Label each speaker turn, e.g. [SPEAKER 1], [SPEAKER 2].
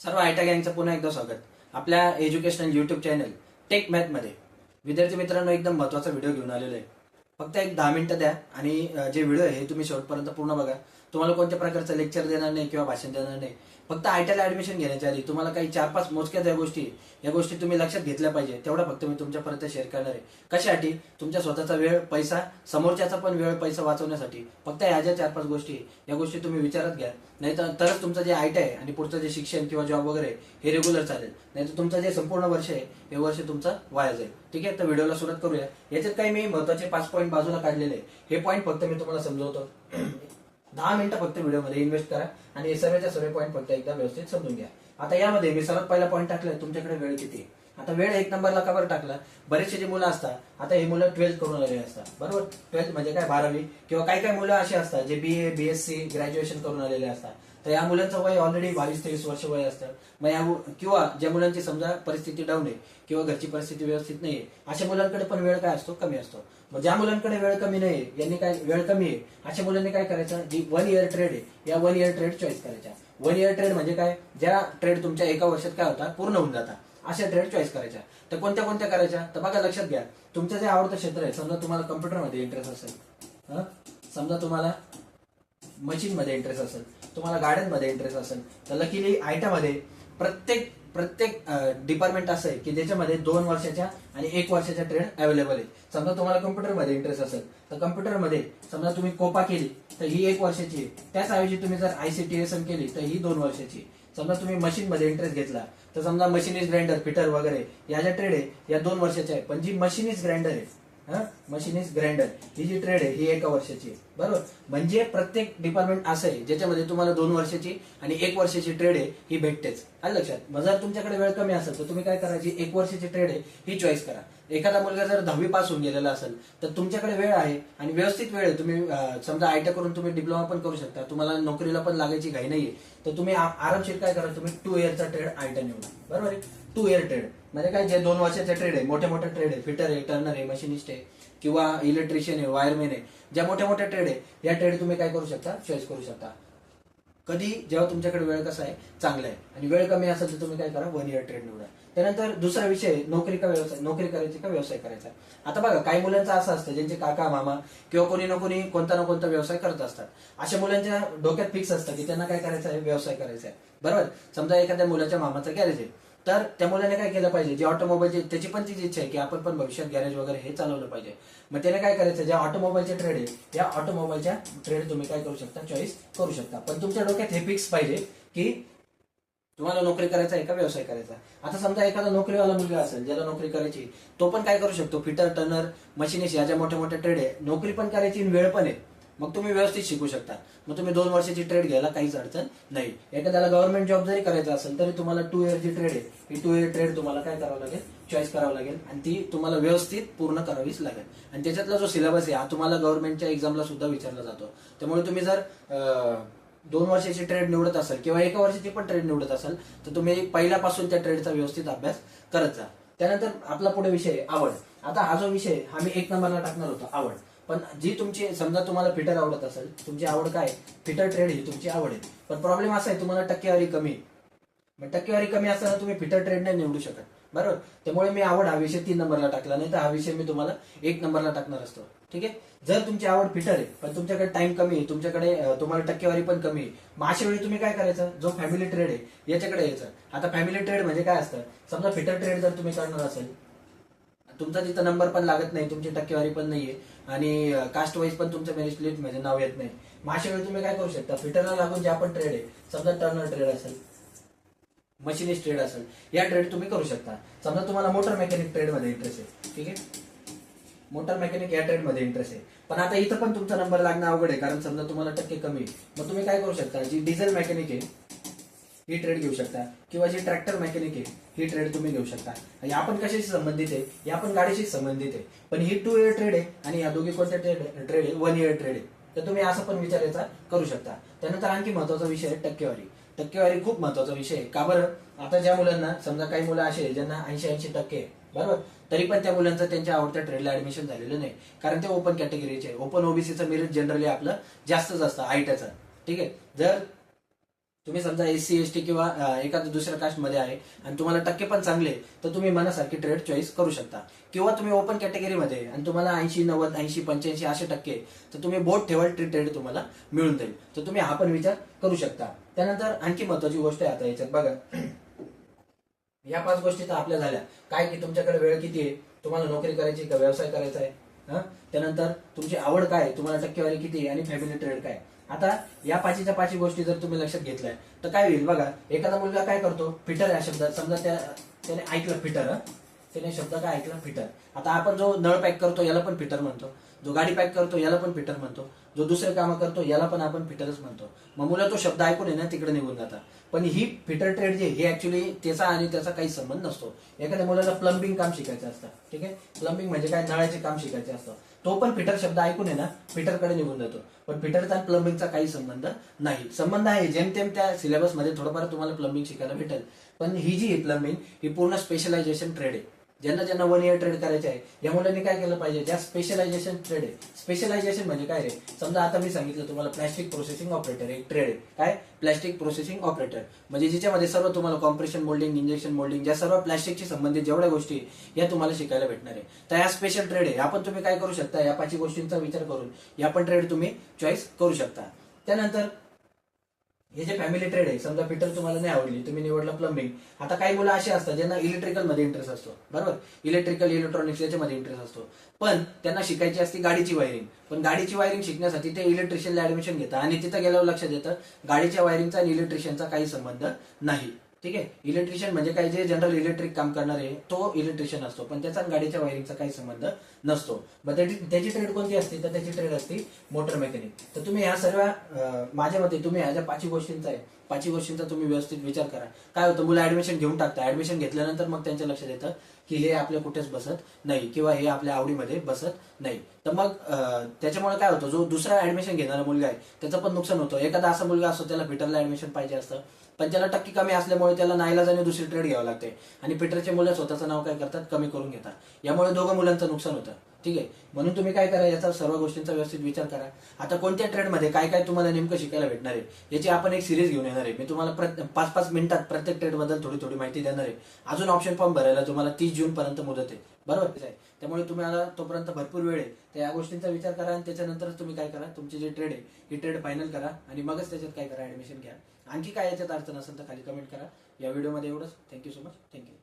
[SPEAKER 1] सर्व आयटा गँगचं पुन्हा एकदा स्वागत आपल्या educational YouTube channel Tech Math मध्ये. विद्यार्थी मित्रांनो, एकदम महत्वाचा व्हिडिओ घेऊन आलेलो आहे. फक्त एक 10 मिनिटं द्या आणि जे व्हिडिओ आहे तुम्ही शेवटपर्यंत पूर्ण बघा. तुम्हाला कोणत्या प्रकारचं लेक्चर देणार नाही किंवा भाषण देणार नाही. फक्त आयटीला ऍडमिशन घेण्याच्या आधी तुम्हाला काही 4-5 मोजक्या या गोष्टी तुम्ही लक्षात घेतल्या पाहिजे. तेवढा फक्त मी तुमच्यापर्यंत शेअर करणार आहे. कशासाठी? तुमच्या स्वतःचा वेळ, पैसा, समोरच्याचा पण वेळ, पैसा वाचवण्यासाठी. फक्त ह्या ज्या 4-5 गोष्टी या गोष्टी तुम्ही विचारात घ्या. नाही तरच तुमचं जे आयटी आहे आणि पुढचं जे शिक्षण किंवा जॉब वगैरे हे रेग्युलर चालेल. नाही तर तुमचं जे संपूर्ण वर्ष आहे हे वर्ष तुमचं वाया जाईल. ठीक आहे, तर व्हिडिओला सुरुवात करूया. याच्यात काही मी महत्वाचे 5 पॉईंट बाजूला काढलेले आहे. हे पॉईंट फक्त मी तुम्हाला समजवतो. 10 मिनिटं फक्त व्हिडिओमध्ये इन्व्हेस्ट करा आणि हे सर्व पॉईंट फक्त एकदा व्यवस्थित समजून घ्या. आता यामध्ये मी सर्वात पहिला पॉईंट टाकलाय, तुमच्याकडे वेळ किती आहे. आता वेळ 1 नंबरला का बरं टाकला? बरेचसे जे मुलं असतात, आता हे मुलं 12th करून आलेले असतात, बरोबर. 12th म्हणजे काय, 12वी, किंवा काही मुलं असे असतात जे BA BSc ग्रॅज्युएशन करून आलेले असतात. तर या मुलांचं वय ऑलरेडी 22-23 वर्ष वय असतं. मग किंवा ज्या मुलांची समजा परिस्थिती डाऊन आहे किंवा घरची परिस्थिती व्यवस्थित नाहीये, अशा मुलांकडे पण वेळ काय असतो, कमी असतो. मग ज्या मुलांकडे वेळ कमी नाहीये, यांनी काय, वेळ कमी आहे, अशा मुलांनी काय करायचं, जी 1 इयर ट्रेड आहे, या 1 इयर ट्रेड चॉईस करायच्या. 1 इयर ट्रेड म्हणजे काय, ज्या ट्रेड तुमच्या एका वर्षात काय होता, पूर्ण होऊन जातात, अशा ट्रेड चॉईस करायच्या. तर कोणत्या कोणत्या करायच्या, तर बघा लक्षात घ्या. तुमचं जे आवडतं क्षेत्र आहे, समजा तुम्हाला कम्प्युटरमध्ये इंटरेस्ट असेल, समजा तुम्हाला मशीन मध्ये इंटरेस्ट असेल, तुम्हाला गार्डन मध्ये इंटरेस्ट असेल, तर लकीली आयटामध्ये प्रत्येक डिपार्टमेंट असं आहे की ज्याच्यामध्ये 2 वर्षाच्या आणि 1 वर्षाच्या ट्रेड अवेलेबल आहे. समजा तुम्हाला कम्प्युटरमध्ये इंटरेस्ट असेल तर कम्प्युटरमध्ये समजा तुम्ही कोपा केली तर ही 1 वर्षाची आहे. त्याच ऐवजी तुम्ही जर ICTSM केली तर ही 2 वर्षाची. समजा तुम्ही मशीन मध्ये इंटरेस्ट घेतला तर समजा मशीनिस्ट ग्राइंडर, फिटर वगैरे या ज्या ट्रेड आहे या 2 वर्षाच्या आहे. पण जी मशीनिस्ट ग्राइंडर आहे, मशीनिस्ट ग्राइंडर, ही जी ट्रेड आहे ही 1 वर्षाची आहे, बरोबर. म्हणजे प्रत्येक डिपार्टमेंट असं आहे ज्याच्यामध्ये तुम्हाला 2 वर्षाची आणि 1 वर्षाची ट्रेड आहे ही भेटतेच. आलं लक्षात. मग जर तुमच्याकडे वेळ कमी असेल तर तुम्ही काय करायची, 1 वर्षाची ट्रेड आहे ही चॉईस करा. एखादा मुलगा जर 10वी पास होऊन गेलेला असेल तर तुमच्याकडे वेळ आहे आणि व्यवस्थित वेळ आहे. तुम्ही समजा आयटी करून तुम्ही डिप्लोमा पण करू शकता, तुम्हाला नोकरीला पण लागायची घाई नाहीये, तर तुम्ही आरामशीर काय करा, तुम्ही 2 इयरचा ट्रेड आयटी निवडा, बरोबर आहे. 2 इयर ट्रेड म्हणजे काय, जे 2 वर्षाचे ट्रेड आहे, मोठ्या ट्रेड आहे, फिटर आहे, टर्नर आहे, मशीनिस्ट आहे किंवा इलेक्ट्रिशियन आहे, वायरमॅन आहे, ज्या मोठ्या ट्रेड आहे या ट्रेड तुम्ही काय करू शकता, चॉईस करू शकता. कधी, जेव्हा तुमच्याकडे वेळ कसा आहे, चांगला आहे, आणि वेळ कमी असेल तर तुम्ही काय करा, 1 इयर ट्रेड निवडा. त्यानंतर दुसरा विषय, नोकरी का व्यवसाय, नोकरी करायची का व्यवसाय करायचा. आता बघा, काही मुलांचं असं असतं ज्यांचे काका मामा किंवा कोणी ना कोणी कोणता ना कोणता व्यवसाय करत असतात. अशा मुलांच्या डोक्यात फिक्स असतं की त्यांना काय करायचं आहे, व्यवसाय करायचा आहे, बरोबर. समजा एखाद्या मुलाच्या मामाचं गॅरेज आहे, तर त्या मुलाने काय केलं पाहिजे, जे ऑटोमोबाईलचे, त्याची पण तीच इच्छा आहे की आपण पण भविष्यात गॅरेज वगैरे हे चालवलं पाहिजे. मग त्याने काय करायचं, ज्या ऑटोमोबाईलचे ट्रेड आहे या ऑटोमोबाईलच्या ट्रेड तुम्ही काय करू शकता, चॉईस करू शकता. पण तुमच्या डोक्यात हे फिक्स पाहिजे की तुम्हाला नोकरी करायचा आहे का व्यवसाय करायचा. आता समजा एखादा नोकरीवाला मुलगा असेल ज्याला नोकरी करायची, तो पण काय करू शकतो, फिटर, टर्नर, मशीनिस्ट या ज्या मोठ्या ट्रेड आहे, नोकरी पण करायची वेळ पण आहे. मग तुम्ही व्यवस्थित शिकू शकता. मग तुम्ही 2 वर्षाची ट्रेड घ्यायला काहीच अडचण नाही. एखाद्याला गव्हर्नमेंट जॉब जरी करायचा असेल तरी तुम्हाला 2 इयरची ट्रेड आहे, ही 2 इयर ट्रेड तुम्हाला काय करावं लागेल, चॉईस करावं लागेल, आणि ती तुम्हाला व्यवस्थित पूर्ण करावीच लागेल. आणि त्याच्यातला जो सिलेबस आहे हा तुम्हाला गव्हर्नमेंटच्या एक्झामला सुद्धा विचारला जातो. त्यामुळे तुम्ही जर 2 वर्षाची ट्रेड निवडत असाल किंवा 1 वर्षाची पण ट्रेड निवडत असाल तर तुम्ही पहिल्यापासून त्या ट्रेडचा व्यवस्थित अभ्यास करत जा. त्यानंतर आपला पुढे विषय आहे आवड. आता हा जो विषय हा मी 1 नंबरला टाकणार होतो, आवड. पण जी तुमची, समजा तुम्हाला फिटर आवडत असेल, तुमची आवड काय, फिटर ट्रेड ही तुमची आवड आहे. पण प्रॉब्लेम असा आहे, तुम्हाला टक्केवारी कमी. मग टक्केवारी कमी असताना तुम्ही फिटर ट्रेड नाही निवडू शकत, बरोबर. त्यामुळे मी आवड हा विषय 3 नंबरला टाकला, नाही तर हा विषय मी तुम्हाला 1 नंबरला टाकणार असतो. ठीक आहे. जर तुमची आवड फिटर आहे पण तुमच्याकडे टाइम कमी आहे, तुमच्याकडे तुम्हाला टक्केवारी पण कमी आहे, मग अशा वेळी तुम्ही काय करायचं, जो फॅमिली ट्रेड आहे याच्याकडे यायचं. आता फॅमिली ट्रेड म्हणजे काय असतं, समजा फिटर ट्रेड जर तुम्ही करणार असेल, तुमचा तिथं नंबर पण लागत नाही, तुमची टक्केवारी पण नाहीये आणि कास्ट वाईज पण तुमचं मेरिट लिस्ट मध्ये नाव येत नाही, मग अशा वेळी तुम्ही काय करू शकता, फिटरला लागून जे आपण ट्रेड आहे, समजा टर्नर ट्रेड असेल, मशीनिस्ट ट्रेड असेल, या ट्रेड तुम्ही करू शकता. समजा तुम्हाला मोटर मेकॅनिक ट्रेड मध्ये इंटरेस्ट आहे, ठीक आहे, मोटर मेकॅनिक या ट्रेड मध्ये इंटरेस्ट आहे, पण आता इथं पण तुमचा नंबर लागणं अवघड आहे कारण समजा तुम्हाला टक्के कमी आहे. मग तुम्ही काय करू शकता, जी डिझेल मेकॅनिक आहे ही ट्रेड घेऊ शकता, किंवा जी ट्रॅक्टर मेकॅनिक आहे ही ट्रेड तुम्ही घेऊ शकता. या पण कशाशी संबंधित आहे, या पण गाडीशी संबंधित आहे, पण ही 2 इयर ट्रेड आहे आणि या दोघी कोणत्या ट्रेड आहे, 1 इयर ट्रेड आहे. तर तुम्ही असं पण विचारायचा करू शकता. त्यानंतर आणखी महत्वाचा विषय आहे टक्केवारी. टक्केवारी खूप महत्वाचा विषय आहे. का बरं, आता ज्या मुलांना, समजा काही मुलं असे आहे ज्यांना 80-80% आहे, बरोबर, तरी पण त्या मुलांचं त्यांच्या आवडत्या ट्रेडला ऍडमिशन झालेलं नाही कारण ते ओपन कॅटेगरीचे आहे. ओपन ओबीसीचं मेरिट जनरली आपलं जास्तच असतं आयटीचं. ठीक आहे. जर तुम्ही समजा SC ST किंवा एखाद्या दुसऱ्या कास्टमध्ये आहे आणि तुम्हाला टक्के पण चांगले, तर तुम्ही मनासारखी ट्रेड चॉईस करू शकता. किंवा तुम्ही ओपन कॅटेगरीमध्ये आणि तुम्हाला 80 90 80 85 असे टक्के, तर तुम्ही बोट ठेवाल ट्रेड तुम्हाला मिळून जाईल. तर तुम्ही हा पण विचार करू शकता. त्यानंतर आणखी महत्वाची गोष्ट आहे आता याच्यात बघा. या 5 गोष्टी तर आपल्या झाल्या. काय की तुमच्याकडे वेळ किती आहे, तुम्हाला नोकरी करायची का व्यवसाय करायचा आहे, त्यानंतर तुमची आवड काय, तुम्हाला टक्केवारी किती आहे आणि फॅमिली ट्रेड काय. आता या 5च्या 5 गोष्टी जर तुम्ही लक्षात घेतल्या तर काय होईल बघा. एखादा मुलगा काय करतो, फिटर या शब्दात समजा त्याने ऐकलं फिटर, त्याने शब्द काय ऐकला फिटर. आता आपण जो नळ पॅक करतो याला पण फिटर म्हणतो, जो गाडी पॅक करतो याला पण फिटर म्हणतो, जो दुसरे कामं करतो याला पण आपण फिटरच म्हणतो. मग मुलं तो शब्द ऐकून आहे ना तिकडे निघून जातात. पण ही फिटर ट्रेड जी हे ऍक्च्युली त्याचा आणि त्याचा काही संबंध नसतो. एखाद्या मुलाला प्लंबिंग काम शिकायचं असतं, ठीक आहे, प्लंबिंग म्हणजे काय, नळाचे काम शिकायचे असतं, तो पण फिटर शब्द ऐकून आहे ना फिटरकडे निघून जातो. पण फिटरचा आणि प्लंबिंगचा काही संबंध नाही. संबंध आहे जेमतेम त्या सिलेबसमध्ये थोडंफार तुम्हाला प्लंबिंग शिकायला भेटेल. पण ही जी आहे प्लंबिंग ही पूर्ण स्पेशलायझेशन ट्रेड आहे. ज्यांना ज्यांना 1 इयर ट्रेड करायचे आहे या मुलांनी काय केलं पाहिजे, ज्या स्पेशलायझेशन ट्रेड आहे. स्पेशलायझेशन म्हणजे काय रे, समजा आता मी सांगितलं तुम्हाला प्लॅस्टिक प्रोसेसिंग ऑपरेटर एक ट्रेड आहे. काय, प्लॅस्टिक प्रोसेसिंग ऑपरेटर म्हणजे ज्याच्यामध्ये सर्व तुम्हाला कॉम्प्रेशन मोल्डिंग, इंजेक्शन मोल्डिंग, ज्या सर्व प्लॅस्टिकशी संबंधित जेवढ्या गोष्टी या तुम्हाला शिकायला भेटणार आहे. तर या स्पेशल ट्रेड आहे. आपण तुम्ही काय करू शकता, या 5 गोष्टींचा विचार करून या पण ट्रेड तुम्ही चॉईस करू शकता. त्यानंतर हे जे फॅमिली ट्रेड आहे, समजा फिटर तुम्हाला नाही आवडली, तुम्ही निवडला प्लंबिंग. आता काही मुलं असे असतात ज्यांना इलेक्ट्रिकल मध्ये इंटरेस्ट असतो, बरोबर, इलेक्ट्रिकल इलेक्ट्रॉनिक्स याच्यामध्ये इंटरेस्ट असतो, पण त्यांना शिकायची असते गाडीची वायरिंग. पण गाडीची वायरिंग शिकण्यासाठी ते इलेक्ट्रिशियनला ऍडमिशन घेतात आणि तिथं गेल्यावर लक्षात येतं गाडीच्या वायरिंगचा आणि इलेक्ट्रिशियनचा काही संबंध नाही. ठीक आहे, इलेक्ट्रिशियन म्हणजे काय, जे जनरल इलेक्ट्रिक काम करणार आहे तो इलेक्ट्रिशियन असतो, पण त्याचा गाडीच्या वायरिंगचा काही संबंध नसतो. मग त्याची ट्रेड कोणती असते, तर त्याची ट्रेड असते मोटर मेकॅनिक. तर तुम्ही ह्या सर्व माझ्या मते तुम्ही ह्या ज्या 5 गोष्टींचा आहे 5 गोष्टींचा तुम्ही व्यवस्थित विचार करा. काय होतं, मुलं ऍडमिशन घेऊन टाकतात, ऍडमिशन घेतल्यानंतर मग त्यांच्या लक्षात येतं की हे आपल्या कुठेच बसत नाही किंवा हे आपल्या आवडीमध्ये बसत नाही. तर मग त्याच्यामुळे काय होतं, जो दुसरा ऍडमिशन घेणारा मुलगा आहे त्याचं पण नुकसान होतं. एखादा असा मुलगा असतो त्याला फिटरला ऍडमिशन पाहिजे असतं, पण त्याला टक्के कमी असल्यामुळे त्याला नाईलाजाने दुसरी ट्रेड घ्यावं लागते आणि फिटरचे मुलं स्वतःचं नाव काय करतात, कमी करून घेतात. यामुळे दोघं मुलांचं नुकसान होतं. ठीक आहे, म्हणून तुम्ही काय करा, याचा सर्व गोष्टींचा व्यवस्थित विचार करा. आता कोणत्या ट्रेडमध्ये काय काय तुम्हाला नेमकं शिकायला भेटणार आहे याची आपण एक सिरीज घेऊन येणार आहे. मी तुम्हाला 5-5 मिनिटात प्रत्येक ट्रेडबद्दल थोडी थोडी माहिती देणार आहे. अजून ऑप्शन फॉर्म भरायला तुम्हाला 30 जून पर्यंत मुदत आहे, बरोबर आहे. त्यामुळे तुम्हाला तोपर्यंत भरपूर वेळ आहे. तर या गोष्टींचा विचार करा आणि त्याच्यानंतर तुम्ही काय करा, तुमची जी ट्रेड आहे ही ट्रेड फायनल करा आणि मगच त्याच्यात काय करा, ऍडमिशन घ्या. आणखी काय याच्यात अडचण असेल तर खाली कमेंट करा. या व्हिडिओमध्ये एवढंच. Thank you so much. थँक्यू.